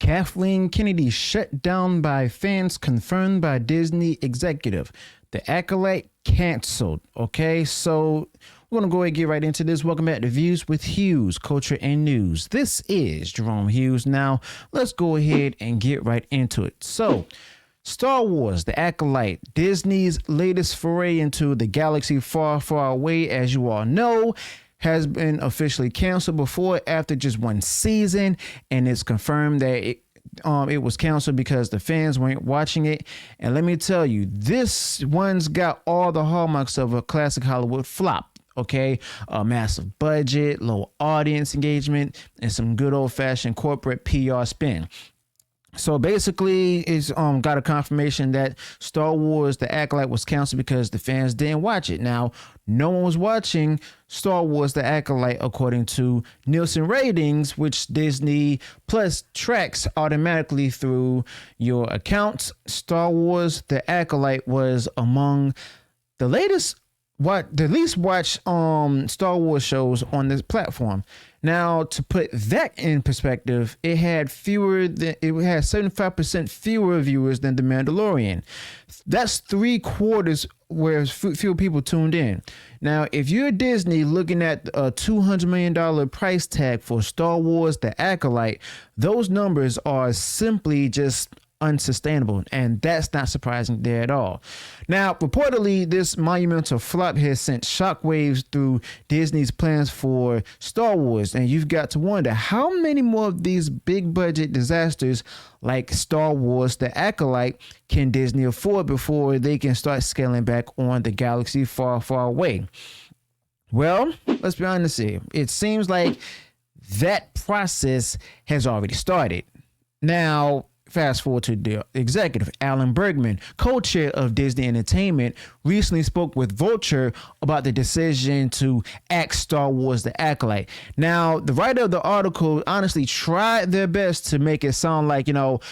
Kathleen Kennedy shut down by fans, confirmed by Disney executive. The Acolyte canceled. Okay, so we're going to go ahead and get right into this. Welcome back to Views with Hughes, Culture and News. This is Jerome Hughes. Now, let's go ahead and get right into it. So, Star Wars, The Acolyte, Disney's latest foray into the galaxy far, far away, as you all know, has been officially canceled before after just one season, and it's confirmed that it was canceled because the fans weren't watching it. And let me tell you, this one's got all the hallmarks of a classic Hollywood flop. Okay, a massive budget, low audience engagement, and some good old-fashioned corporate PR spin. So basically, it's got a confirmation that Star Wars: The Acolyte was canceled because the fans didn't watch it. Now, no one was watching Star Wars: The Acolyte according to Nielsen ratings, which Disney Plus tracks automatically through your accounts. Star Wars: The Acolyte was among the least watched Star Wars shows on this platform. Now, to put that in perspective, it had 75% fewer viewers than The Mandalorian. That's 3/4 where fewer people tuned in. Now, if you're Disney looking at a $200 million price tag for Star Wars: The Acolyte, those numbers are simply just unsustainable, and that's not surprising there at all. Now, reportedly, this monumental flop has sent shockwaves through Disney's plans for Star Wars, and you've got to wonder how many more of these big budget disasters like Star Wars: The Acolyte can Disney afford before they can start scaling back on the galaxy far, far away. Well, let's be honest here. It seems like that process has already started. Now, fast forward to the executive, Bergman, co-chair of Disney Entertainment, recently spoke with Vulture about the decision to axe Star Wars: The Acolyte. Now, the writer of the article honestly tried their best to make it sound like,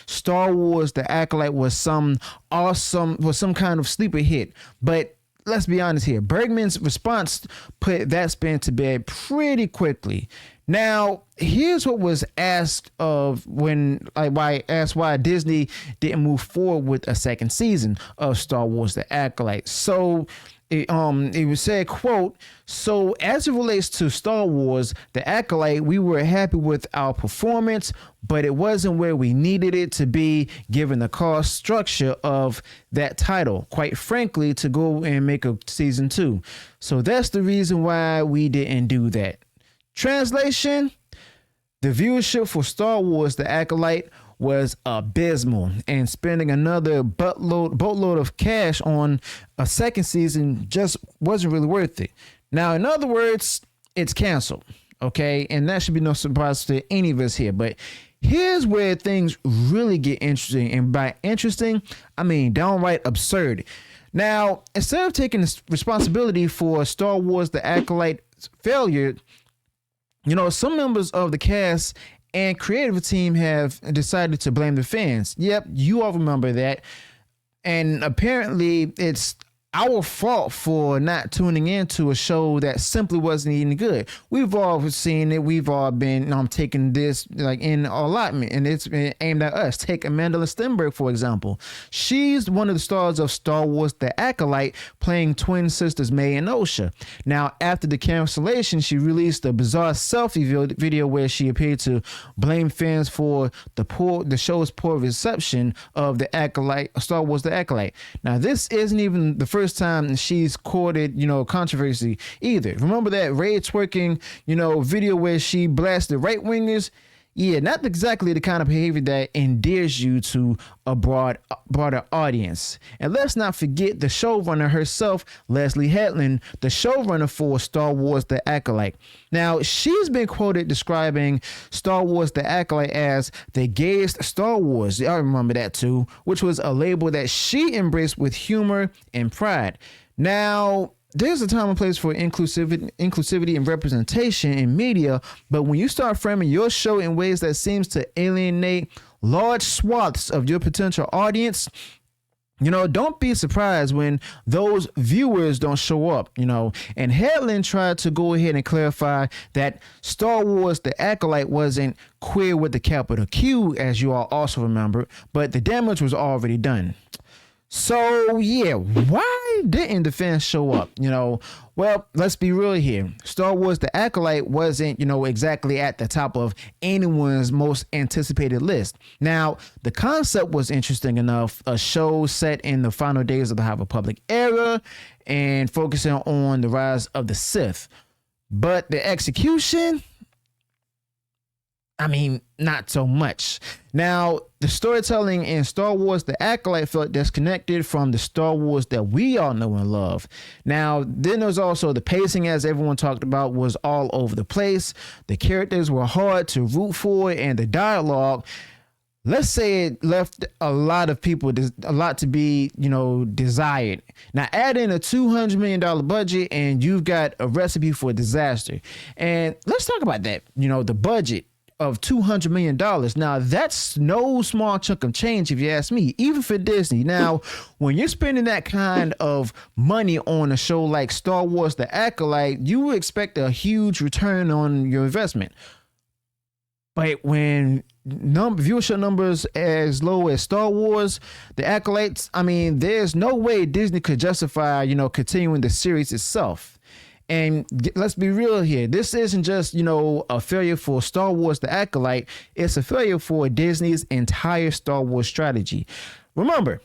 Star Wars: The Acolyte was some kind of sleeper hit. But let's be honest here. Bergman's response put that spin to bed pretty quickly. Now, here's what was asked of why Disney didn't move forward with a second season of Star Wars: The Acolyte. So it was said, quote, "So as it relates to Star Wars: The Acolyte, we were happy with our performance, but it wasn't where we needed it to be given the cost structure of that title, quite frankly, to go and make a season 2. So that's the reason why we didn't do that." Translation: the viewership for Star Wars: The Acolyte was abysmal, and spending another boatload of cash on a second season just wasn't really worth it. Now, in other words, it's canceled, okay? And that should be no surprise to any of us here. But here's where things really get interesting, and by interesting, I mean downright absurd. Now, instead of taking responsibility for Star Wars: The Acolyte's failure, some members of the cast and creative team have decided to blame the fans. Yep, you all remember that. And apparently it's our fault for not tuning into a show that simply wasn't even good. We've all seen it. We've all been taking this in allotment, and it's been aimed at us. Take Amanda Stenberg, for example. She's one of the stars of Star Wars: The Acolyte, playing twin sisters May and Osha. Now, after the cancellation, she released a bizarre selfie video where she appeared to blame fans for the show's poor reception of The Acolyte, Star Wars: The Acolyte. Now, this isn't even the first time she's courted, controversy either. Remember that raid twerking, video where she blasted right wingers? Yeah, not exactly the kind of behavior that endears you to a broader audience. And let's not forget the showrunner herself, Leslie Hetland, the showrunner for Star Wars: The Acolyte. Now, she's been quoted describing Star Wars: The Acolyte as the gayest Star Wars. I remember that too, which was a label that she embraced with humor and pride. Now, there's a time and place for inclusivity and representation in media, but when you start framing your show in ways that seems to alienate large swaths of your potential audience, Don't be surprised when those viewers don't show up, And Headland tried to go ahead and clarify that Star Wars The Acolyte wasn't queer with the capital Q, as you all also remember, but the damage was already done. So, yeah, why didn't the fans show up? Well, let's be real here. Star Wars The Acolyte wasn't, exactly at the top of anyone's most anticipated list. Now, the concept was interesting enough, a show set in the final days of the High Republic era and focusing on the rise of the Sith. But the execution, not so much. Now, the storytelling in Star Wars The Acolyte felt disconnected from the Star Wars that we all know and love. Now, then there's also the pacing, as everyone talked about, was all over the place. The characters were hard to root for, and the dialogue, let's say it left a lot of people, a lot to be, desired. Now, add in a $200 million budget and you've got a recipe for disaster. And let's talk about that, the budget of $200 million. Now, that's no small chunk of change, if you ask me, even for Disney. Now, when you're spending that kind of money on a show like Star Wars The Acolyte, you would expect a huge return on your investment. But when viewership numbers as low as Star Wars The Acolytes, there's no way Disney could justify, continuing the series itself. And let's be real here. This isn't just, a failure for Star Wars The Acolyte. It's a failure for Disney's entire Star Wars strategy. Remember,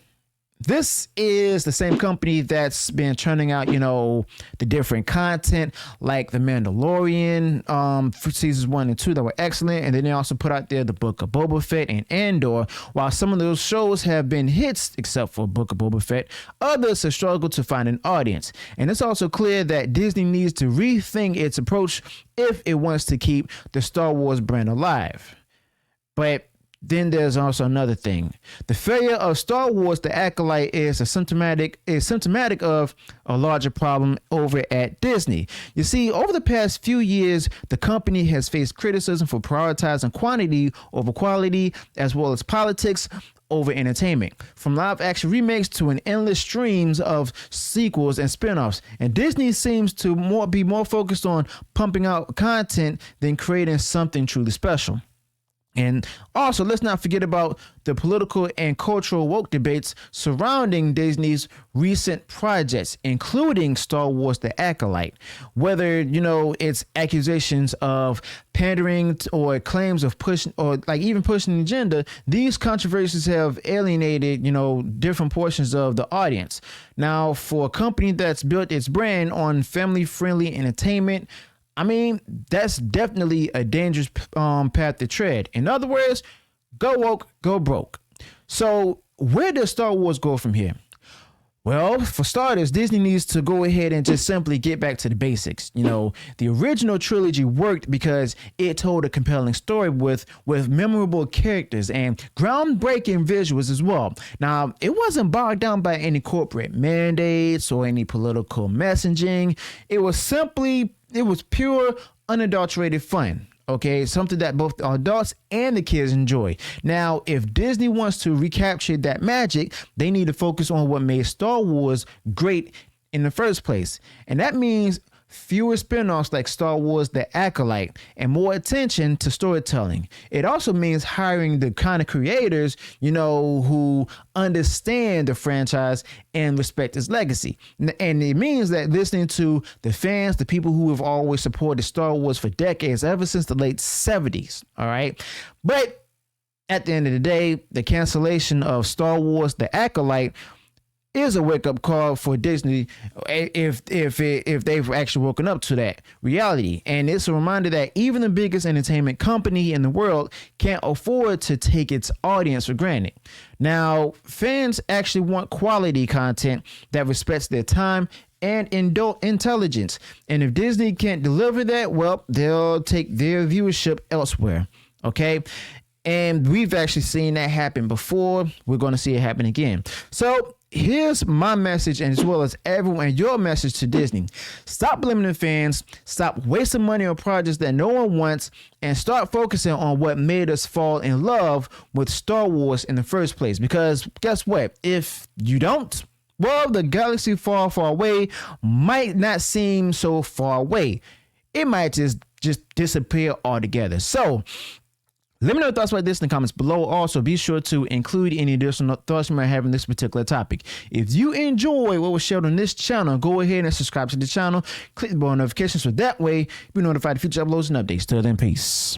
this is the same company that's been churning out, the different content like The Mandalorian, for seasons 1 and 2 that were excellent. And then they also put out there the Book of Boba Fett and Andor. While some of those shows have been hits, except for Book of Boba Fett, others have struggled to find an audience. And it's also clear that Disney needs to rethink its approach if it wants to keep the Star Wars brand alive. But then there's also another thing. The failure of Star Wars The Acolyte is symptomatic of a larger problem over at Disney. You see, over the past few years, the company has faced criticism for prioritizing quantity over quality, as well as politics over entertainment, from live action remakes to an endless streams of sequels and spin-offs. And Disney seems to be more focused on pumping out content than creating something truly special. And also, let's not forget about the political and cultural woke debates surrounding Disney's recent projects, including Star Wars The Acolyte. Whether, it's accusations of pandering or claims of pushing or even pushing an agenda, these controversies have alienated, different portions of the audience. Now, for a company that's built its brand on family-friendly entertainment, that's definitely a dangerous path to tread. In other words, go woke, go broke. So where does Star Wars go from here? Well, for starters, Disney needs to go ahead and just simply get back to the basics. The original trilogy worked because it told a compelling story with memorable characters and groundbreaking visuals as well. Now, it wasn't bogged down by any corporate mandates or any political messaging. It was pure, unadulterated fun. Okay, something that both the adults and the kids enjoy. Now, if Disney wants to recapture that magic, they need to focus on what made Star Wars great in the first place. And that means fewer spin-offs like Star Wars The Acolyte and more attention to storytelling. It also means hiring the kind of creators, who understand the franchise and respect its legacy. And it means that listening to the fans, the people who have always supported Star Wars for decades, ever since the late 70s. All right. But at the end of the day, the cancellation of Star Wars The Acolyte is a wake-up call for Disney if they've actually woken up to that reality. And it's a reminder that even the biggest entertainment company in the world can't afford to take its audience for granted. Now, fans actually want quality content that respects their time and intelligence. And if Disney can't deliver that, well, they'll take their viewership elsewhere. Okay? And we've actually seen that happen before. We're going to see it happen again. So here's my message, and as well as everyone, and your message to Disney. Stop blaming the fans. Stop wasting money on projects that no one wants, and start focusing on what made us fall in love with Star Wars in the first place. Because guess what? If you don't, well, the galaxy far, far away might not seem so far away. It might just disappear altogether. So let me know your thoughts about this in the comments below. Also, be sure to include any additional thoughts you might have on this particular topic. If you enjoy what was shared on this channel, go ahead and subscribe to the channel. Click the bell notifications so that way you'll be notified of future uploads and updates. Till then, peace.